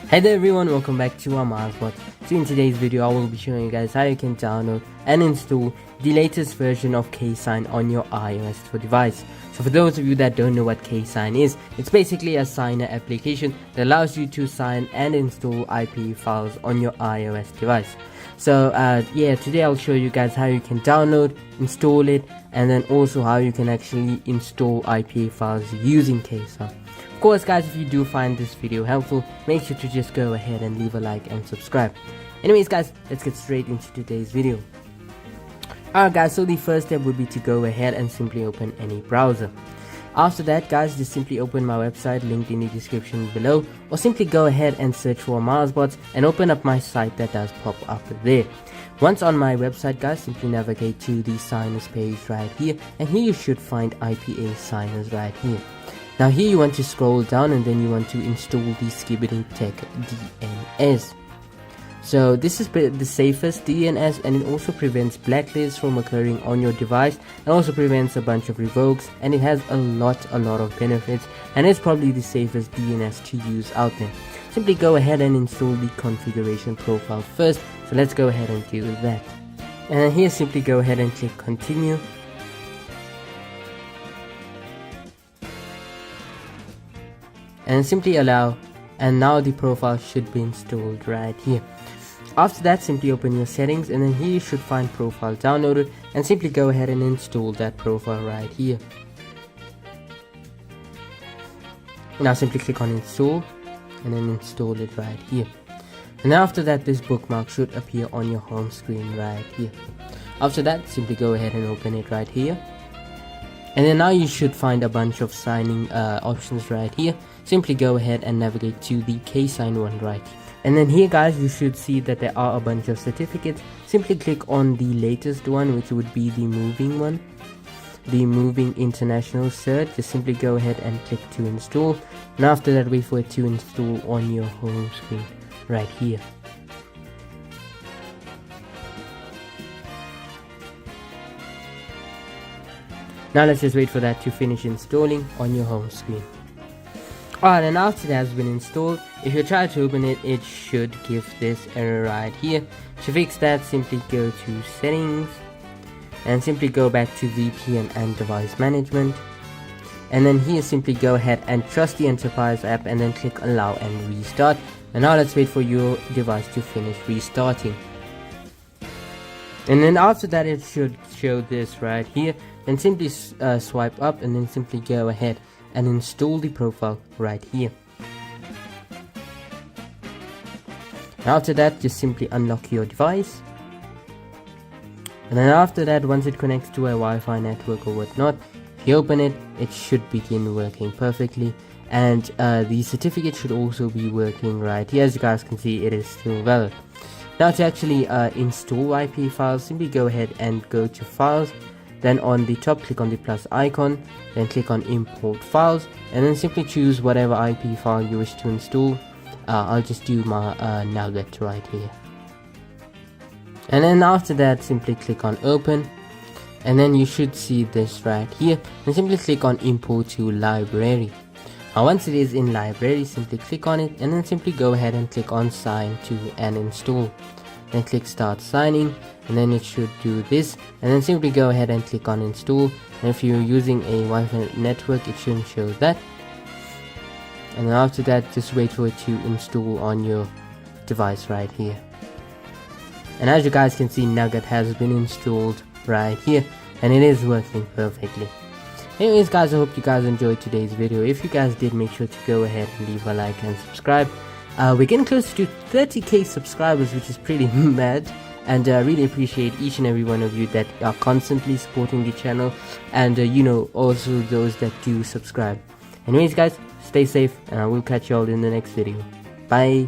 Hey there everyone, welcome back to Amaazbots. So in today's video I will be showing you guys how you can download and install the latest version of Ksign on your iOS device. So for those of you that don't know what Ksign is, it's basically a signer application that allows you to sign and install IPA files on your iOS device. So yeah, today I'll show you guys how you can download, install it, and then also how you can actually install IPA files using Ksign. Of course guys, if you do find this video helpful, make sure to just go ahead and leave a like and subscribe. Anyways guys, let's get straight into today's video. Alright guys, so the first step would be to go ahead and simply open any browser. After that guys, just simply open my website linked in the description below, or simply go ahead and search for Amaazbots and open up my site that does pop up there. Once on my website guys, simply navigate to the signers page right here, and here you should find IPA signers right here. Now here you want to scroll down and then you want to install the Skibbity Tech DNS. So this is the safest DNS, and it also prevents blacklists from occurring on your device, and also prevents a bunch of revokes, and it has a lot of benefits, and it's probably the safest DNS to use out there. Simply go ahead and install the configuration profile first, so let's go ahead and do that. And then here simply go ahead and click continue. And simply allow, and now the profile should be installed right here. After that, simply open your settings, and then here you should find profile downloaded, and simply go ahead and install that profile right here. Now simply click on install and then install it right here. And after that, this bookmark should appear on your home screen right here. After that, simply go ahead and open it right here. And then now you should find a bunch of signing options right here. Simply go ahead and navigate to the Ksign one right here. And then here guys, you should see that there are a bunch of certificates. Simply click on the latest one, which would be the moving one, the moving international cert. Just simply go ahead and click to install, and after that wait for it to install on your home screen right here. Now let's just wait for that to finish installing on your home screen. Alright, and after that has been installed, if you try to open it, it should give this error right here. To fix that, simply go to settings, and simply go back to VPN and device management. And then here simply go ahead and trust the enterprise app, and then click allow and restart. And now let's wait for your device to finish restarting. And then after that, it should show this right here. Then simply swipe up, and then simply go ahead and install the profile right here. After that, just simply unlock your device, and then after that, once it connects to a Wi-Fi network or whatnot, if you open it, it should begin working perfectly, and the certificate should also be working right here. As you guys can see, it is still valid. Now to actually install IPA files, simply go ahead and go to files. Then on the top, click on the plus icon, then click on import files, and then simply choose whatever IP file you wish to install. I'll just do my nugget right here. And then after that, simply click on open, and then you should see this right here, and simply click on import to library. Now once it is in library, simply click on it, and then simply go ahead and click on sign to and install. Then click start signing, and then it should do this, and then simply go ahead and click on install. And if you're using a Wi-Fi network, it shouldn't show that. And then after that, just wait for it to install on your device right here. And as you guys can see, Nugget has been installed right here, and it is working perfectly. Anyways guys, I hope you guys enjoyed today's video. If you guys did, make sure to go ahead and leave a like and subscribe. We're getting close to 30k subscribers, which is pretty mad, and I really appreciate each and every one of you that are constantly supporting the channel, and you know, also those that do subscribe. Anyways guys, stay safe, and I will catch you all in the next video. Bye.